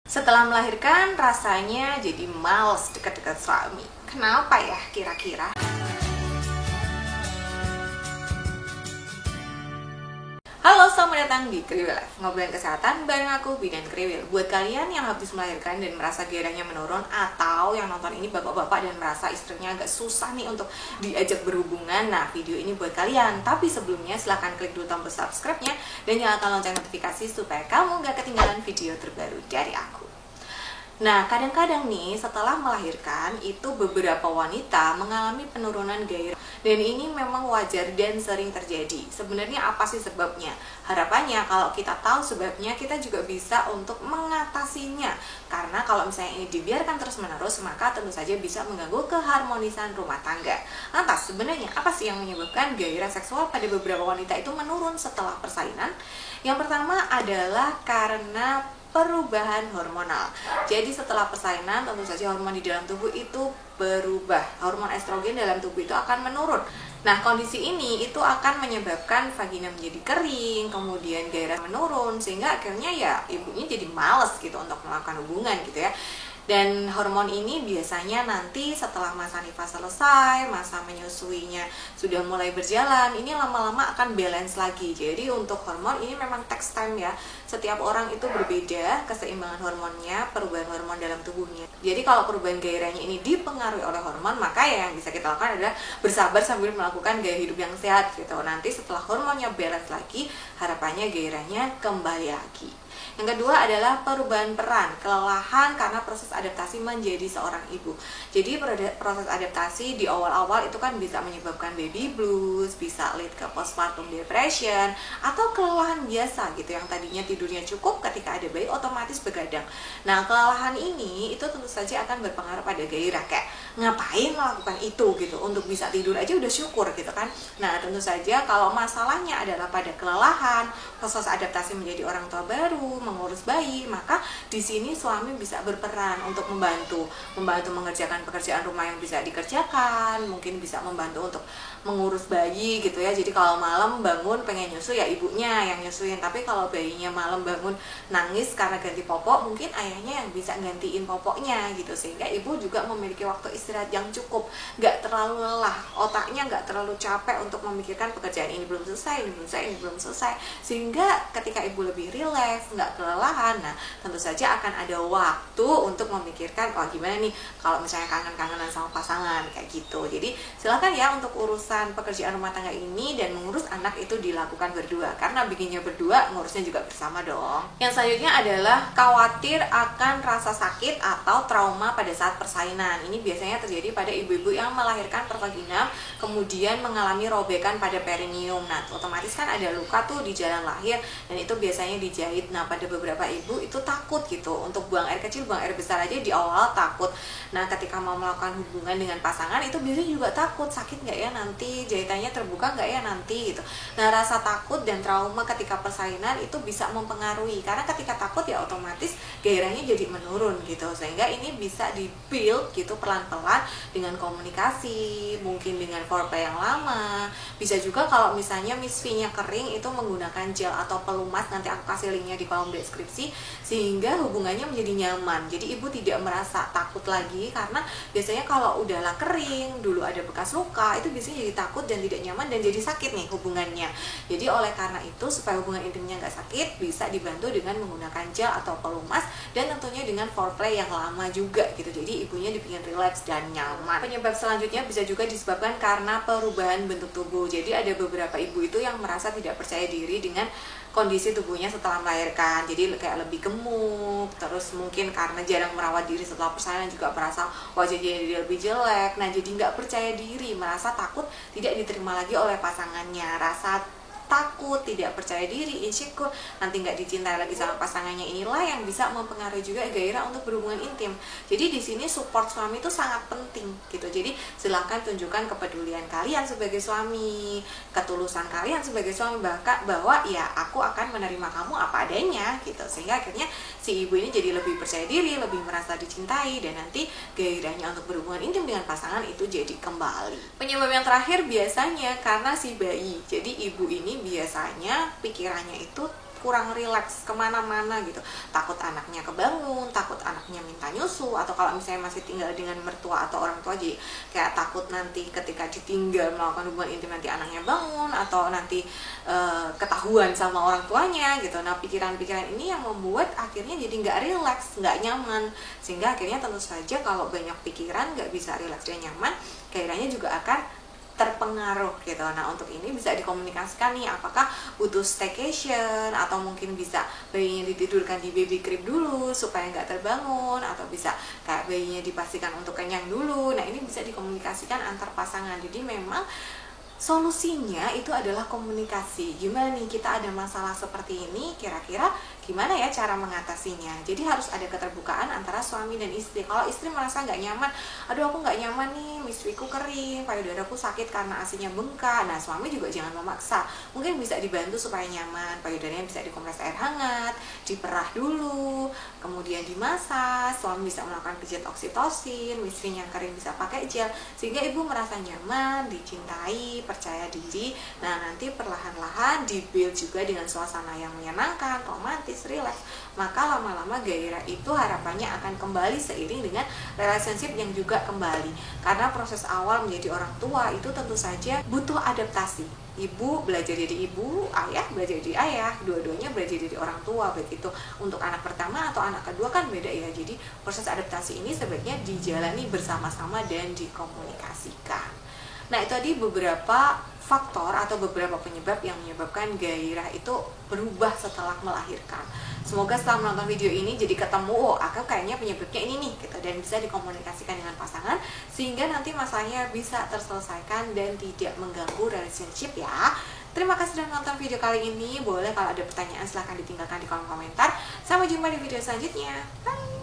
Setelah melahirkan, rasanya jadi males dekat-dekat suami. Kenapa ya kira-kira? Halo, selamat datang di Kriwil Life. Ngobrolin kesehatan bareng aku, Bidan Kriwil. Buat kalian yang habis melahirkan dan merasa gairahnya menurun, atau yang nonton ini bapak-bapak dan merasa istrinya agak susah nih untuk diajak berhubungan, nah video ini buat kalian. Tapi sebelumnya silahkan klik dulu tombol subscribe-nya dan nyalakan lonceng notifikasi supaya kamu gak ketinggalan video terbaru dari aku. Nah, kadang-kadang nih setelah melahirkan itu beberapa wanita mengalami penurunan gairah. Dan ini memang wajar dan sering terjadi. Sebenarnya apa sih sebabnya? Harapannya kalau kita tahu sebabnya, kita juga bisa untuk mengatasinya. Karena kalau misalnya ini dibiarkan terus-menerus, maka tentu saja bisa mengganggu keharmonisan rumah tangga. Lantas, sebenarnya apa sih yang menyebabkan gairah seksual pada beberapa wanita itu menurun setelah persalinan? Yang pertama adalah karena perubahan hormonal. Jadi setelah persalinan tentu saja hormon di dalam tubuh itu berubah. Hormon estrogen dalam tubuh itu akan menurun. Nah, kondisi ini itu akan menyebabkan vagina menjadi kering, kemudian gairah menurun, sehingga akhirnya ya ibunya jadi males gitu untuk melakukan hubungan gitu ya. Dan hormon ini biasanya nanti setelah masa nifas selesai, masa menyusuinya sudah mulai berjalan, ini lama-lama akan balance lagi. Jadi untuk hormon ini memang takes time ya. Setiap orang itu berbeda keseimbangan hormonnya, perubahan hormon dalam tubuhnya. Jadi kalau perubahan gairahnya ini dipengaruhi oleh hormon, maka ya yang bisa kita lakukan adalah bersabar sambil melakukan gaya hidup yang sehat gitu. Nanti setelah hormonnya balance lagi, harapannya gairahnya kembali lagi. Yang kedua adalah perubahan peran, kelelahan karena proses adaptasi menjadi seorang ibu. Jadi proses adaptasi di awal-awal itu kan bisa menyebabkan baby blues, bisa lead ke postpartum depression, atau kelelahan biasa gitu yang tadinya tidurnya cukup, ketika ada bayi otomatis begadang. Nah, kelelahan ini itu tentu saja akan berpengaruh pada gairah, kayak ngapain melakukan itu gitu, untuk bisa tidur aja udah syukur gitu kan. Nah, tentu saja kalau masalahnya adalah pada kelelahan, proses adaptasi menjadi orang tua baru, mengurus bayi, maka di sini suami bisa berperan untuk membantu mengerjakan pekerjaan rumah yang bisa dikerjakan, mungkin bisa membantu untuk mengurus bayi gitu ya. Jadi kalau malam bangun pengen nyusu ya ibunya yang nyusuin, tapi kalau bayinya malam bangun nangis karena ganti popok, mungkin ayahnya yang bisa gantiin popoknya gitu, sehingga ibu juga memiliki waktu istirahat yang cukup, nggak terlalu lelah, otaknya nggak terlalu capek untuk memikirkan pekerjaan ini belum selesai, ini belum selesai, sehingga ketika ibu lebih rileks, nggak kelelahan, nah tentu saja akan ada waktu untuk memikirkan, oh gimana nih kalau misalnya kangen-kangenan sama pasangan kayak gitu. Jadi silakan ya untuk urusan pekerjaan rumah tangga ini dan mengurus anak itu dilakukan berdua, karena bikinnya berdua, ngurusnya juga bersama dong. Yang selanjutnya adalah khawatir akan rasa sakit atau trauma pada saat persalinan. Ini biasanya terjadi pada ibu-ibu yang melahirkan per vagina, kemudian mengalami robekan pada perineum. Nah, otomatis kan ada luka tuh di jalan lahir, dan itu biasanya dijahit. Nah, pada beberapa ibu itu takut gitu untuk buang air kecil, buang air besar aja di awal takut. Nah, ketika mau melakukan hubungan dengan pasangan itu biasanya juga takut, sakit nggak ya nanti, jahitannya terbuka nggak ya nanti gitu. Nah, rasa takut dan trauma ketika persalinan itu bisa mempengaruhi, karena ketika takut ya otomatis gairahnya jadi menurun gitu, sehingga ini bisa di-build gitu pelan-pelan dengan komunikasi, mungkin dengan foreplay yang lama. Bisa juga kalau misalnya Miss V-nya kering itu menggunakan gel atau pelumas, nanti aku kasih linknya di kolom deskripsi, sehingga hubungannya menjadi nyaman. Jadi ibu tidak merasa takut lagi, karena biasanya kalau udahlah kering, dulu ada bekas luka, itu biasanya jadi takut dan tidak nyaman dan jadi sakit nih hubungannya. Jadi oleh karena itu, supaya hubungan intimnya nggak sakit, bisa dibantu dengan menggunakan gel atau pelumas, dan tentunya dengan foreplay yang lama juga gitu. Jadi ibunya dibikin relax dan nyaman. Penyebab selanjutnya bisa juga disebabkan karena perubahan bentuk tubuh. Jadi ada beberapa ibu itu yang merasa tidak percaya diri dengan kondisi tubuhnya setelah melahirkan, jadi kayak lebih gemuk, terus mungkin karena jarang merawat diri setelah persalinan juga merasa wajahnya jadi lebih jelek. Nah, jadi nggak percaya diri, merasa takut tidak diterima lagi oleh pasangannya, rasa takut, tidak percaya diri, insecure, nanti nggak dicintai lagi sama pasangannya. Inilah yang bisa mempengaruhi juga gairah untuk berhubungan intim. Jadi di sini support suami itu sangat penting gitu. Jadi silakan tunjukkan kepedulian kalian sebagai suami, ketulusan kalian sebagai suami, bahwa ya aku akan menerima kamu apa adanya gitu, sehingga akhirnya si ibu ini jadi lebih percaya diri, lebih merasa dicintai, dan nanti gairahnya untuk berhubungan intim dengan pasangan itu jadi kembali. Penyebab yang terakhir biasanya karena si bayi. Jadi ibu ini biasanya pikirannya itu kurang rileks kemana-mana gitu, takut anaknya kebangun, takut anaknya minta nyusu, atau kalau misalnya masih tinggal dengan mertua atau orang tua, jadi kayak takut nanti ketika ditinggal melakukan hubungan intim nanti anaknya bangun atau nanti ketahuan sama orang tuanya gitu. Nah, pikiran-pikiran ini yang membuat akhirnya jadi nggak rileks, nggak nyaman, sehingga akhirnya tentu saja kalau banyak pikiran nggak bisa rileks dan nyaman, gairahnya juga akan terpengaruh gitu. Nah, untuk ini bisa dikomunikasikan nih, apakah butuh staycation atau mungkin bisa bayinya ditidurkan di baby crib dulu supaya nggak terbangun, atau bisa kayak bayinya dipastikan untuk kenyang dulu. Nah, ini bisa dikomunikasikan antar pasangan. Jadi memang solusinya itu adalah komunikasi. Gimana nih, kita ada masalah seperti ini, kira-kira gimana ya cara mengatasinya. Jadi harus ada keterbukaan antara suami dan istri. Kalau istri merasa nggak nyaman, aduh aku nggak nyaman nih, miswiku kering, payudaraku sakit karena asinya bengkak. Nah, suami juga jangan memaksa. Mungkin bisa dibantu supaya nyaman, payudaranya bisa dikompres air hangat, diperah dulu, kemudian dimasas. Suami bisa melakukan pijat oksitosin, istrinya kering bisa pakai gel, sehingga ibu merasa nyaman, dicintai, percaya diri. Nah, nanti perlahan-lahan dibuild juga dengan suasana yang menyenangkan, romantis, rileks. Maka lama-lama gairah itu harapannya akan kembali seiring dengan relationship yang juga kembali. Karena proses awal menjadi orang tua itu tentu saja butuh adaptasi. Ibu belajar jadi ibu, ayah belajar jadi ayah, dua-duanya belajar jadi orang tua. Baik itu untuk anak pertama atau anak kedua kan beda ya. Jadi proses adaptasi ini sebaiknya dijalani bersama-sama dan dikomunikasikan. Nah, itu tadi beberapa faktor atau beberapa penyebab yang menyebabkan gairah itu berubah setelah melahirkan. Semoga setelah menonton video ini jadi ketemu, oh aku kayaknya penyebabnya ini nih gitu, dan bisa dikomunikasikan dengan pasangan sehingga nanti masalahnya bisa terselesaikan dan tidak mengganggu relationship ya. Terima kasih sudah menonton video kali ini. Boleh kalau ada pertanyaan silahkan ditinggalkan di kolom komentar. Sampai jumpa di video selanjutnya. Bye.